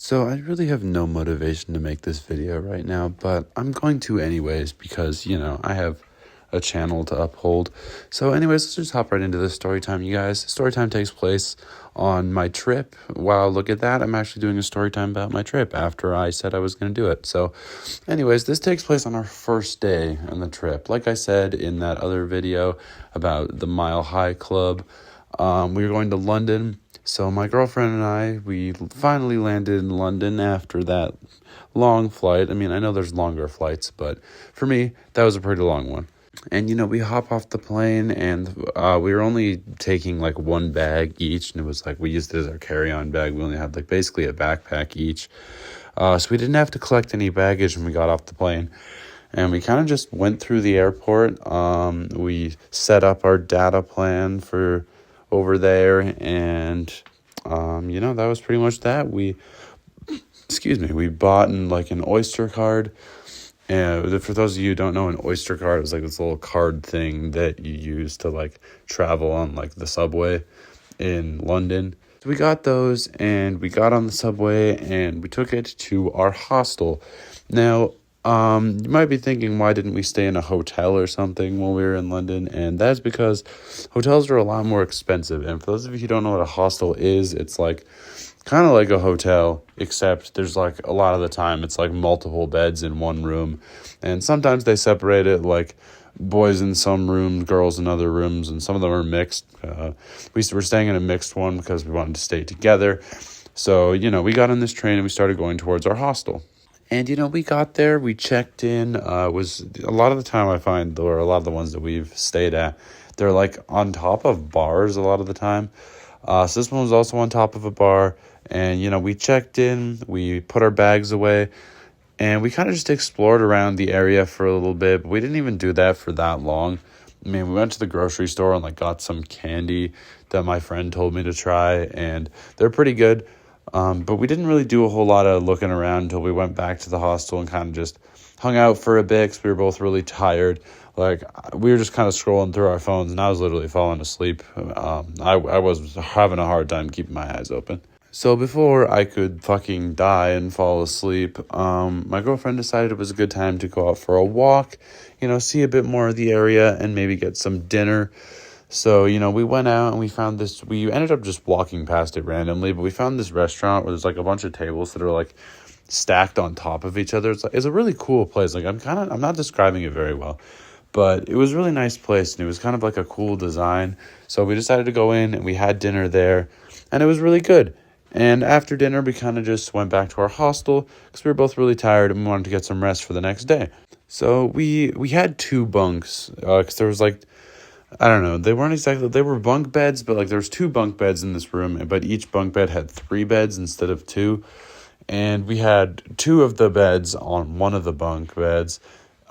So I really have no motivation to make this video right now, but I'm going to anyways because, I have a channel to uphold. So anyways, let's just hop right into this story time, you guys. Story time takes place on my trip. Wow, look at that. I'm actually doing a story time about my trip after I said I was going to do it. So anyways, this takes place on our first day on the trip. Like I said in that other video about the Mile High Club, we were going to London. So my girlfriend and I, we finally landed in London after that long flight. I mean, I know there's longer flights, but for me, that was a pretty long one. And, we hop off the plane and we were only taking like one bag each. And it was like we used it as our carry-on bag. We only had like basically a backpack each. So we didn't have to collect any baggage when we got off the plane. And we kind of just went through the airport. We set up our data plan for over there, and that was pretty much that. We bought an Oyster card, and for those of you who don't know, an Oyster card is like this little card thing that you use to like travel on like the subway in London. So we got those, and we got on the subway, and we took it to our hostel. Now, you might be thinking, why didn't we stay in a hotel or something when we were in London? And that's because hotels are a lot more expensive. And for those of you who don't know what a hostel is, it's like kind of like a hotel, except there's like a lot of the time it's like multiple beds in one room. And sometimes they separate it, like boys in some rooms, girls in other rooms, and some of them are mixed. We were staying in a mixed one because we wanted to stay together. So, we got on this train and we started going towards our hostel. And, we got there, we checked in. Was a lot of the time I find, or a lot of the ones that we've stayed at, they're like on top of bars a lot of the time. So this one was also on top of a bar. And, we checked in, we put our bags away, and we kind of just explored around the area for a little bit. But we didn't even do that for that long. I mean, we went to the grocery store and like got some candy that my friend told me to try, and they're pretty good. But we didn't really do a whole lot of looking around until we went back to the hostel and kind of just hung out for a bit because we were both really tired. Like, we were just kind of scrolling through our phones, and I was literally falling asleep. I was having a hard time keeping my eyes open. So before I could fucking die and fall asleep, my girlfriend decided it was a good time to go out for a walk, see a bit more of the area and maybe get some dinner. So, we went out and we found this, we ended up just walking past it randomly, but we found this restaurant where there's like a bunch of tables that are like stacked on top of each other. It's a really cool place. Like I'm not describing it very well, but it was a really nice place and it was kind of like a cool design. So we decided to go in and we had dinner there and it was really good. And after dinner, we kind of just went back to our hostel because we were both really tired and we wanted to get some rest for the next day. So we had two bunks because there was like, I don't know, they were bunk beds, but like there was two bunk beds in this room, but each bunk bed had three beds instead of two. And we had two of the beds on one of the bunk beds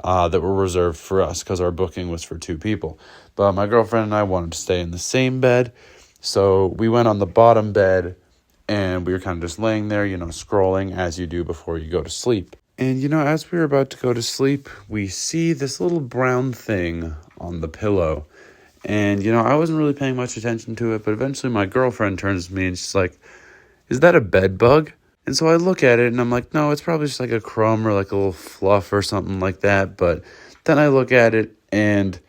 that were reserved for us because our booking was for two people. But my girlfriend and I wanted to stay in the same bed. So we went on the bottom bed and we were kind of just laying there, scrolling as you do before you go to sleep. And, as we were about to go to sleep, we see this little brown thing on the pillow. And, I wasn't really paying much attention to it, but eventually my girlfriend turns to me and she's like, "Is that a bed bug?" And so I look at it and I'm like, no, it's probably just like a crumb or like a little fluff or something like that. But then I look at it and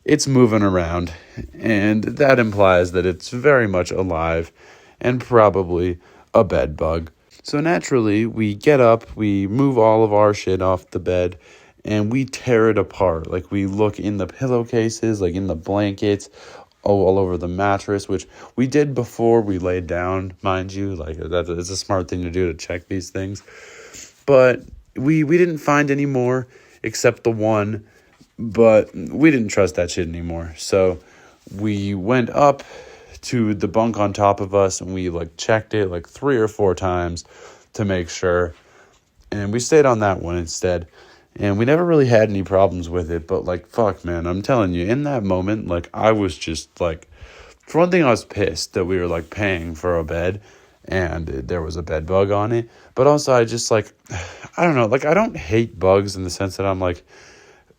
it's moving around, and that implies that it's very much alive and probably a bed bug. So naturally, we get up, we move all of our shit off the bed, and we tear it apart. Like, we look in the pillowcases, like in the blankets, all over the mattress, which we did before we laid down, mind you. Like, it's a smart thing to do to check these things. But we didn't find any more except the one, but we didn't trust that shit anymore. So we went up to the bunk on top of us and we like checked it like 3 or 4 times to make sure. And we stayed on that one instead. And we never really had any problems with it, but like, fuck, man, I'm telling you, in that moment, like, I was just like, for one thing, I was pissed that we were like paying for a bed and there was a bed bug on it. But also I just like, I don't know, like, I don't hate bugs in the sense that I'm like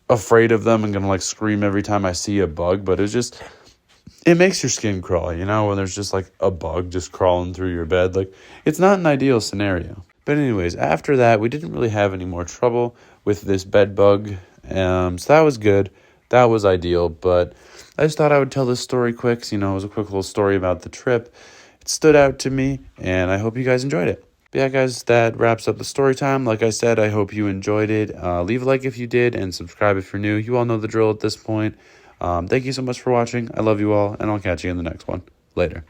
afraid of them and gonna like scream every time I see a bug, but it makes your skin crawl, when there's just like a bug just crawling through your bed. Like, it's not an ideal scenario. But anyways, after that, we didn't really have any more trouble with this bed bug. So that was good. That was ideal. But I just thought I would tell this story quick. So, it was a quick little story about the trip. It stood out to me, and I hope you guys enjoyed it. But yeah, guys, that wraps up the story time. Like I said, I hope you enjoyed it. Leave a like if you did, and subscribe if you're new. You all know the drill at this point. Thank you so much for watching. I love you all, and I'll catch you in the next one. Later.